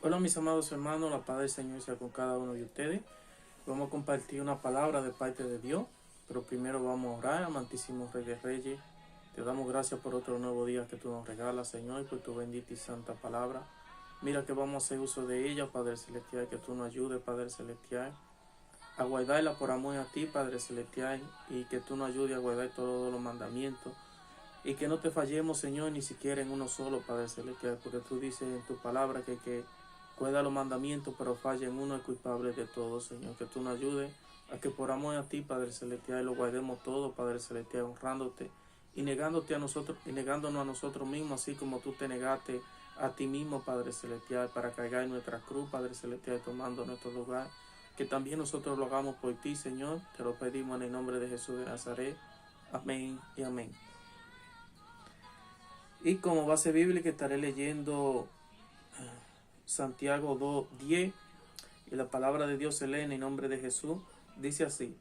Hola mis amados hermanos, la paz del Señor sea con cada uno de ustedes. Vamos a compartir una palabra de parte de Dios, pero primero vamos a orar. Amantísimo Rey de Reyes, te damos gracias por otro nuevo día que tú nos regalas, Señor, y por tu bendita y santa palabra. Mira que vamos a hacer uso de ella, Padre Celestial, que tú nos ayudes, Padre Celestial, a guardarla por amor a ti, Padre Celestial, y que tú nos ayudes a guardar todos los mandamientos. Y que no te fallemos, Señor, ni siquiera en uno solo, Padre Celestial, porque tú dices en tu palabra que cuida los mandamientos, pero falla en uno, es culpable de todo, Señor. Que tú nos ayudes a que por amor a ti, Padre Celestial, lo guardemos todo, Padre Celestial, honrándote y negándote a nosotros y negándonos a nosotros mismos, así como tú te negaste a ti mismo, Padre Celestial, para cargar en nuestra cruz, Padre Celestial, tomando nuestro lugar. Que también nosotros lo hagamos por ti, Señor. Te lo pedimos en el nombre de Jesús de Nazaret. Amén y amén. Y como base bíblica estaré leyendo Santiago 2:10, y la palabra de Dios se lee en el nombre de Jesús. Dice así: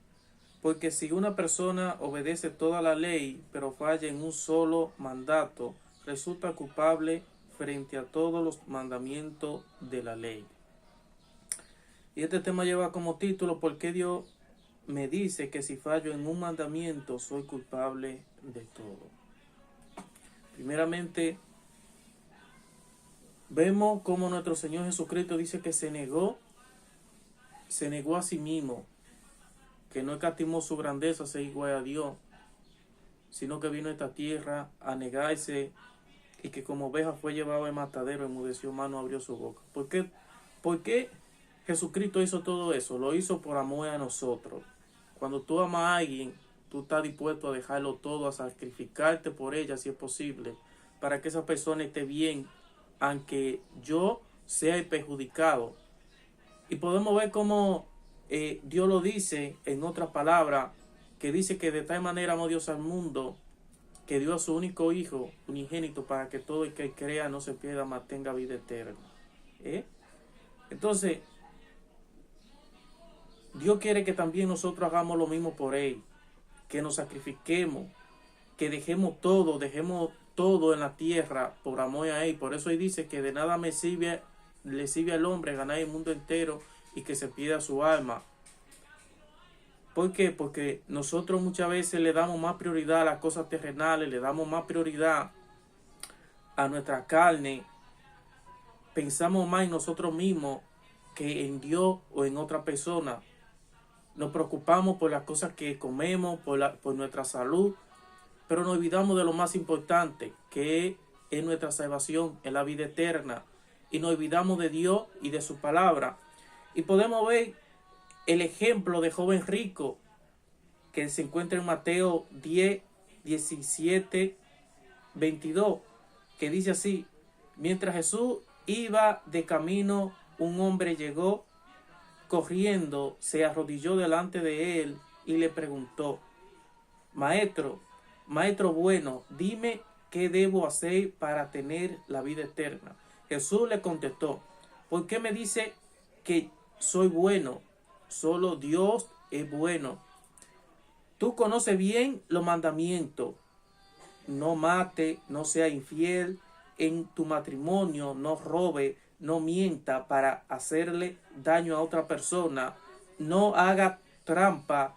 porque si una persona obedece toda la ley, pero falla en un solo mandato, resulta culpable frente a todos los mandamientos de la ley. Y este tema lleva como título: ¿por qué Dios me dice que si fallo en un mandamiento soy culpable de todo? Primeramente, vemos cómo nuestro Señor Jesucristo dice que se negó a sí mismo, que no escatimó su grandeza ser igual a Dios, sino que vino a esta tierra a negarse, y que como oveja fue llevado al matadero, enmudeció mano, abrió su boca. ¿Por qué Jesucristo hizo todo eso? Lo hizo por amor a nosotros. Cuando tú amas a alguien, tú estás dispuesto a dejarlo todo, a sacrificarte por ella si es posible, para que esa persona esté bien, aunque yo sea el perjudicado. Y podemos ver cómo Dios lo dice en otras palabras, que dice que de tal manera amó Dios al mundo, que dio a su único hijo unigénito, para que todo el que crea no se pierda, mas tenga vida eterna. Entonces, Dios quiere que también nosotros hagamos lo mismo por Él, que nos sacrifiquemos, que dejemos todo en la tierra por amor a Él. Por eso Él dice que de nada le sirve al hombre ganar el mundo entero y que se pierda su alma. ¿Por qué? Porque nosotros muchas veces le damos más prioridad a las cosas terrenales, le damos más prioridad a nuestra carne, pensamos más en nosotros mismos que en Dios o en otra persona. Nos preocupamos por las cosas que comemos, por nuestra salud, pero nos olvidamos de lo más importante, que es nuestra salvación, es la vida eterna. Y nos olvidamos de Dios y de su palabra. Y podemos ver el ejemplo de joven rico que se encuentra en Mateo 10, 17, 22, que dice así: mientras Jesús iba de camino, un hombre llegó corriendo, se arrodilló delante de él y le preguntó: Maestro bueno, dime qué debo hacer para tener la vida eterna. Jesús le contestó: ¿por qué me dice que soy bueno? Solo Dios es bueno. Tú conoces bien los mandamientos: no mate, no sea infiel en tu matrimonio, no robe, no mienta para hacerle daño a otra persona, no haga trampa,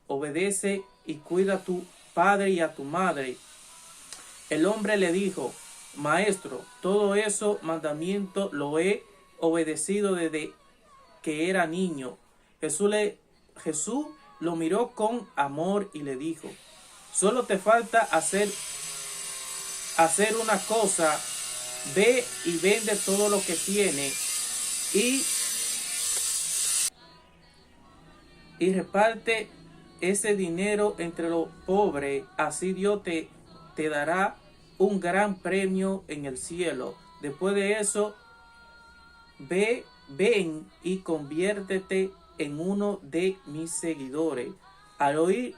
obedece y cuida a tu padre y a tu madre. El hombre le dijo: Maestro, todo eso mandamiento lo he obedecido desde que era niño. Jesús lo miró con amor y le dijo: solo te falta hacer una cosa. Ve y vende todo lo que tiene y reparte ese dinero entre los pobres, así Dios te dará un gran premio en el cielo. Después de eso, ven y conviértete en uno de mis seguidores. Al oír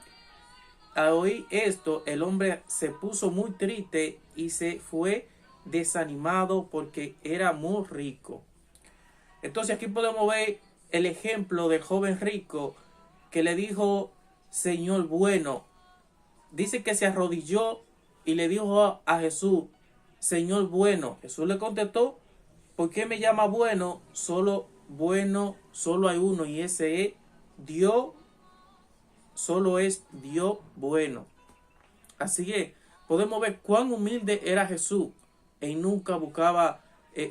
esto, el hombre se puso muy triste y se fue desanimado porque era muy rico. Entonces aquí podemos ver el ejemplo del joven rico que le dijo: Señor bueno. Dice que se arrodilló y le dijo a Jesús: Señor bueno. Jesús le contestó ¿Por qué me llama bueno? Bueno, solo hay uno y ese es Dios, solo es Dios bueno. Así que podemos ver cuán humilde era Jesús. Él nunca buscaba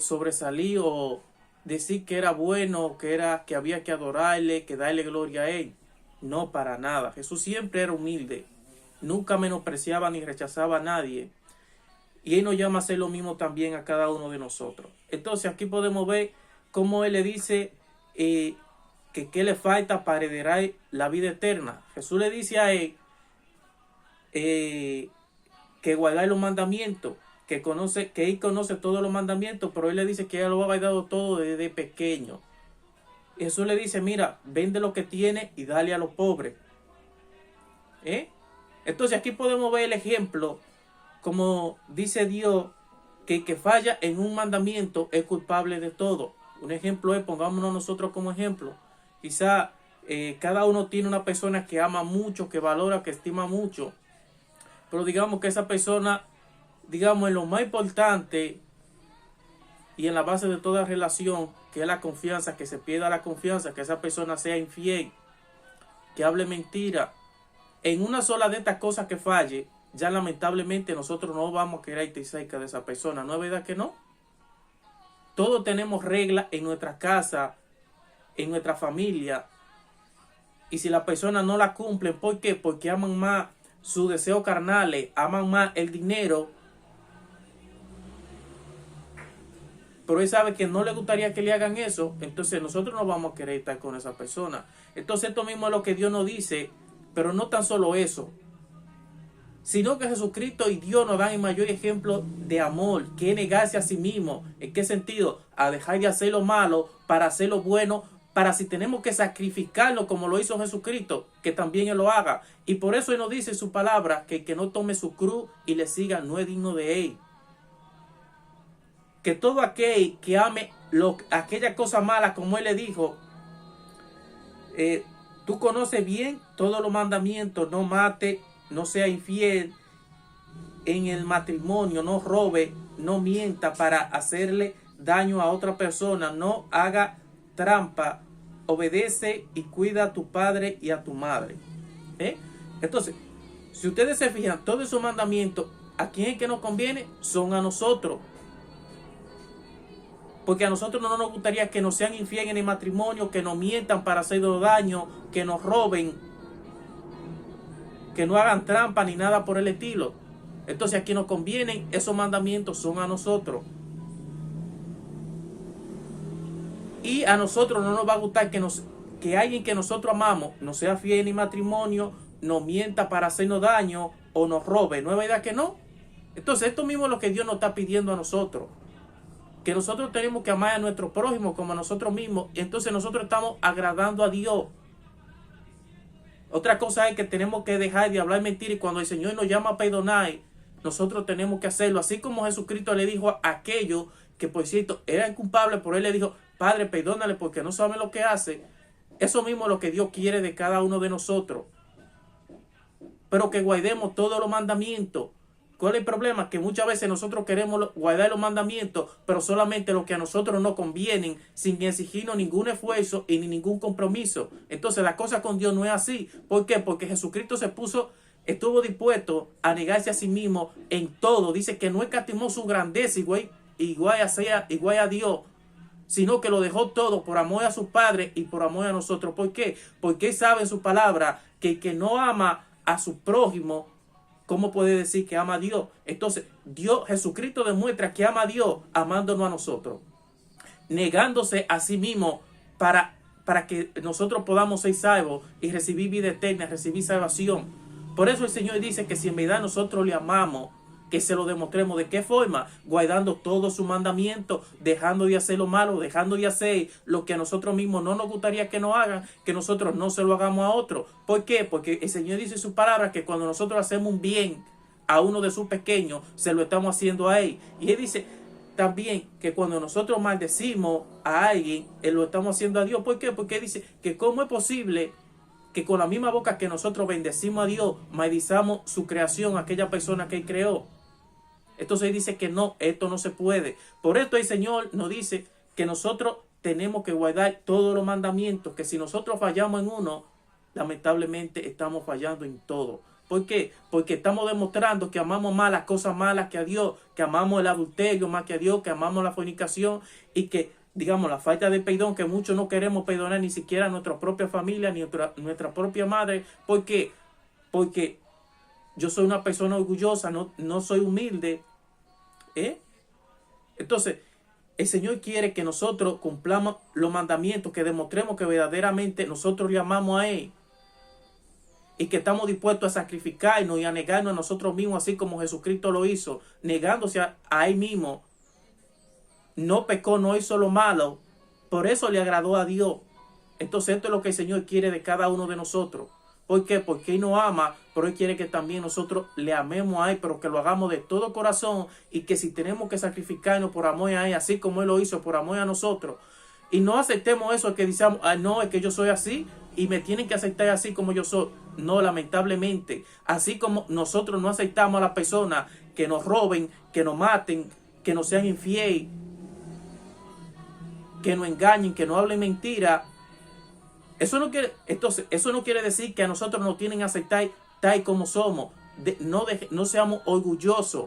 sobresalir o decir que era bueno, que había que adorarle, que darle gloria a él. No, para nada. Jesús siempre era humilde. Nunca menospreciaba ni rechazaba a nadie. Y él nos llama a hacer lo mismo también a cada uno de nosotros. Entonces aquí podemos ver cómo él le dice que qué le falta para heredar la vida eterna. Jesús le dice a él que guardar los mandamientos, que él conoce todos los mandamientos, pero él le dice que ya lo ha guardado todo desde pequeño. Jesús le dice, mira, vende lo que tiene y dale a los pobres. Entonces aquí podemos ver el ejemplo, como dice Dios, que el que falla en un mandamiento es culpable de todo. Un ejemplo es, pongámonos nosotros como ejemplo, quizá cada uno tiene una persona que ama mucho, que valora, que estima mucho, pero digamos que esa persona, digamos, en lo más importante y en la base de toda relación, que es la confianza, que se pierda la confianza, que esa persona sea infiel, que hable mentira, en una sola de estas cosas que falle, ya lamentablemente nosotros no vamos a querer estar cerca de esa persona. ¿No es verdad que no? Todos tenemos reglas en nuestra casa, en nuestra familia, y si las personas no la cumplen, ¿por qué? Porque aman más sus deseos carnales, aman más el dinero, pero él sabe que no le gustaría que le hagan eso, entonces nosotros no vamos a querer estar con esa persona. Entonces esto mismo es lo que Dios nos dice, pero no tan solo eso, sino que Jesucristo y Dios nos dan el mayor ejemplo de amor, que es negarse a sí mismo. ¿En qué sentido? A dejar de hacer lo malo para hacer lo bueno, para si tenemos que sacrificarlo como lo hizo Jesucristo, que también Él lo haga. Y por eso Él nos dice en su palabra que el que no tome su cruz y le siga no es digno de Él. Que todo aquel que ame aquella cosa mala, como Él le dijo, tú conoces bien todos los mandamientos: no mate, no sea infiel en el matrimonio, no robe, no mienta para hacerle daño a otra persona, no haga trampa, obedece y cuida a tu padre y a tu madre. Entonces, si ustedes se fijan, todos esos mandamientos, ¿a quién es que nos conviene? Son a nosotros. Porque a nosotros no nos gustaría que nos sean infieles en el matrimonio, que nos mientan para hacernos daño, que nos roben, que no hagan trampa ni nada por el estilo. Entonces a quien nos convienen esos mandamientos son a nosotros. Y a nosotros no nos va a gustar que alguien que nosotros amamos no sea fiel en el matrimonio, nos mienta para hacernos daño o nos robe. ¿No es verdad que no? Entonces esto mismo es lo que Dios nos está pidiendo a nosotros. Que nosotros tenemos que amar a nuestro prójimo como a nosotros mismos. Entonces nosotros estamos agradando a Dios. Otra cosa es que tenemos que dejar de hablar mentira, y cuando el Señor nos llama a perdonar, nosotros tenemos que hacerlo. Así como Jesucristo le dijo a aquellos que, por cierto, eran culpables, por Él le dijo, Padre, perdónale porque no saben lo que hace. Eso mismo es lo que Dios quiere de cada uno de nosotros. Pero que guardemos todos los mandamientos. ¿Cuál es el problema? Que muchas veces nosotros queremos guardar los mandamientos, pero solamente lo que a nosotros nos convienen, sin exigirnos ningún esfuerzo y ni ningún compromiso. Entonces la cosa con Dios no es así. ¿Por qué? Porque Jesucristo estuvo dispuesto a negarse a sí mismo en todo. Dice que no escatimó su grandeza igual a Dios, sino que lo dejó todo por amor a su Padre y por amor a nosotros. ¿Por qué? Porque Él sabe en su palabra que el que no ama a su prójimo, ¿cómo puede decir que ama a Dios? Entonces, Jesucristo demuestra que ama a Dios amándonos a nosotros, negándose a sí mismo para que nosotros podamos ser salvos y recibir vida eterna, recibir salvación. Por eso el Señor dice que si en verdad nosotros le amamos, que se lo demostremos. ¿De qué forma? Guardando todos sus mandamientos, dejando de hacer lo malo, dejando de hacer lo que a nosotros mismos no nos gustaría que nos hagan, que nosotros no se lo hagamos a otro. ¿Por qué? Porque el Señor dice en su palabra que cuando nosotros hacemos un bien a uno de sus pequeños, se lo estamos haciendo a Él. Y Él dice también que cuando nosotros maldecimos a alguien, lo estamos haciendo a Dios. ¿Por qué? Porque Él dice que cómo es posible que con la misma boca que nosotros bendecimos a Dios, maldizamos su creación, aquella persona que Él creó. Entonces dice que no, esto no se puede. Por esto el Señor nos dice que nosotros tenemos que guardar todos los mandamientos, que si nosotros fallamos en uno, lamentablemente estamos fallando en todo. ¿Por qué? Porque estamos demostrando que amamos más las cosas malas que a Dios, que amamos el adulterio más que a Dios, que amamos la fornicación y que, digamos, la falta de perdón, que muchos no queremos perdonar ni siquiera a nuestra propia familia, ni a nuestra propia madre. ¿Por qué? Porque yo soy una persona orgullosa, no soy humilde. Entonces, el Señor quiere que nosotros cumplamos los mandamientos, que demostremos que verdaderamente nosotros le amamos a Él y que estamos dispuestos a sacrificarnos y a negarnos a nosotros mismos, así como Jesucristo lo hizo, negándose a Él mismo. No pecó, no hizo lo malo, por eso le agradó a Dios. Entonces esto es lo que el Señor quiere de cada uno de nosotros. ¿Por qué? Porque Él nos ama, pero Él quiere que también nosotros le amemos a Él, pero que lo hagamos de todo corazón y que si tenemos que sacrificarnos por amor a Él, así como Él lo hizo por amor a nosotros, y no aceptemos eso, que digamos, no, es que yo soy así y me tienen que aceptar así como yo soy. No, lamentablemente, así como nosotros no aceptamos a las personas que nos roben, que nos maten, que nos sean infieles, que nos engañen, que nos hablen mentira. Eso no quiere decir que a nosotros nos tienen que aceptar tal como somos. No seamos orgullosos.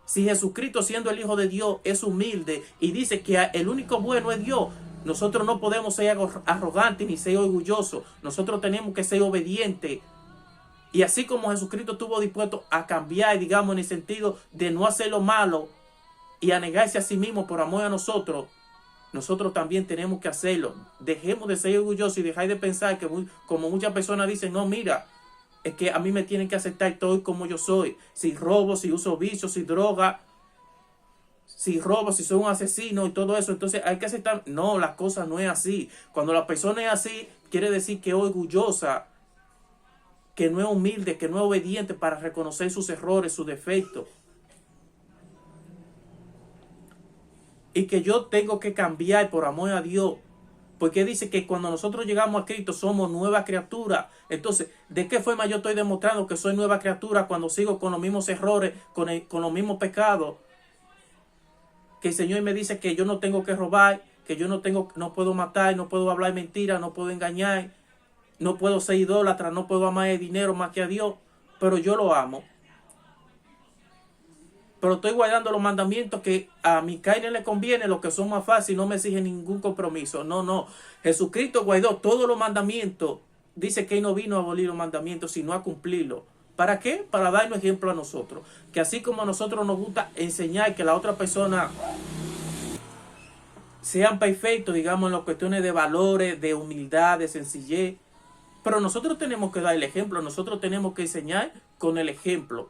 Si Jesucristo, siendo el Hijo de Dios, es humilde y dice que el único bueno es Dios, nosotros no podemos ser arrogantes ni ser orgullosos. Nosotros tenemos que ser obedientes. Y así como Jesucristo estuvo dispuesto a cambiar, digamos, en el sentido de no hacer lo malo y a negarse a sí mismo por amor a nosotros, nosotros también tenemos que hacerlo. Dejemos de ser orgullosos y dejar de pensar que, como muchas personas dicen, no, mira, es que a mí me tienen que aceptar todo como yo soy. Si robo, si uso vicios, si droga, si robo, si soy un asesino y todo eso, entonces hay que aceptar. No, la cosa no es así. Cuando la persona es así, quiere decir que es orgullosa, que no es humilde, que no es obediente para reconocer sus errores, sus defectos. Y que yo tengo que cambiar por amor a Dios. Porque dice que cuando nosotros llegamos a Cristo somos nueva criatura. Entonces, ¿de qué forma yo estoy demostrando que soy nueva criatura cuando sigo con los mismos errores, con los mismos pecados? Que el Señor me dice que yo no tengo que robar, que yo no puedo matar, no puedo hablar mentira, no puedo engañar, no puedo ser idólatra, no puedo amar el dinero más que a Dios, pero yo lo amo. Pero estoy guardando los mandamientos que a mi carne le conviene, los que son más fáciles, no me exigen ningún compromiso. No. Jesucristo guardó todos los mandamientos. Dice que Él no vino a abolir los mandamientos, sino a cumplirlos. ¿Para qué? Para darnos ejemplo a nosotros. Que así como a nosotros nos gusta enseñar que la otra persona sean perfectos, digamos, en las cuestiones de valores, de humildad, de sencillez. Pero nosotros tenemos que dar el ejemplo. Nosotros tenemos que enseñar con el ejemplo.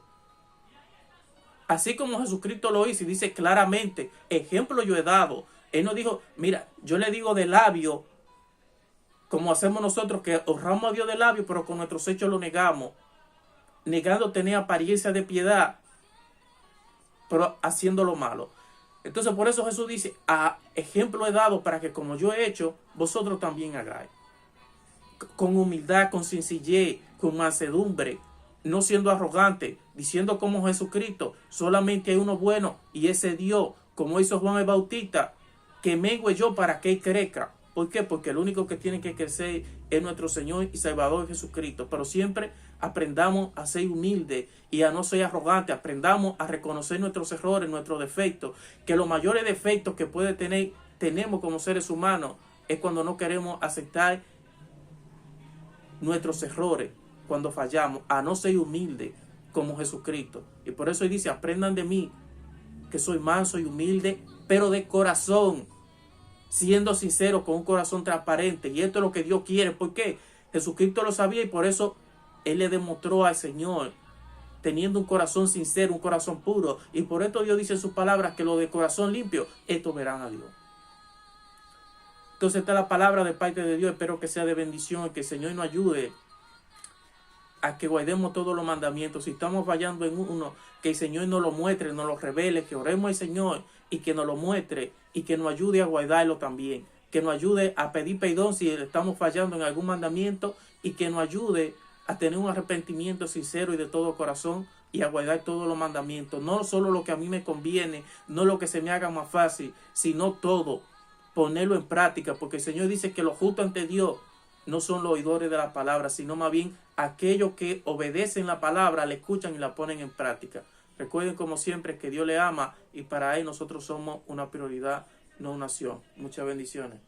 Así como Jesucristo lo hizo y dice claramente, ejemplo yo he dado. Él no dijo, mira, yo le digo de labio, como hacemos nosotros, que honramos a Dios de labio, pero con nuestros hechos lo negamos. Negando tener apariencia de piedad, pero haciendo lo malo. Entonces por eso Jesús dice, a ejemplo he dado para que como yo he hecho, vosotros también hagáis. Con humildad, con sencillez, con mansedumbre, no siendo arrogante, diciendo como Jesucristo, solamente hay uno bueno y ese Dios, como hizo Juan el Bautista, que mengue yo para que Él crezca. ¿Por qué? Porque el único que tiene que crecer es nuestro Señor y Salvador Jesucristo. Pero siempre aprendamos a ser humildes y a no ser arrogantes. Aprendamos a reconocer nuestros errores, nuestros defectos. Que los mayores defectos que tenemos como seres humanos es cuando no queremos aceptar nuestros errores, cuando fallamos, a no ser humildes como Jesucristo. Y por eso Él dice, aprendan de mí, que soy manso y humilde, pero de corazón, siendo sincero, con un corazón transparente. Y esto es lo que Dios quiere. ¿Por qué? Jesucristo lo sabía y por eso Él le demostró al Señor, teniendo un corazón sincero, un corazón puro. Y por esto Dios dice en sus palabras que los de corazón limpio, estos verán a Dios. Entonces esta es la palabra de parte de Dios. Espero que sea de bendición y que el Señor nos ayude a que guardemos todos los mandamientos. Si estamos fallando en uno, que el Señor nos lo muestre, nos lo revele, que oremos al Señor y que nos lo muestre y que nos ayude a guardarlo también. Que nos ayude a pedir perdón si estamos fallando en algún mandamiento y que nos ayude a tener un arrepentimiento sincero y de todo corazón y a guardar todos los mandamientos. No solo lo que a mí me conviene, no lo que se me haga más fácil, sino todo. Ponerlo en práctica, porque el Señor dice que los justos ante Dios no son los oidores de la palabra, sino más bien aquellos que obedecen la palabra, la escuchan y la ponen en práctica. Recuerden como siempre que Dios le ama y para Él nosotros somos una prioridad, no una acción. Muchas bendiciones.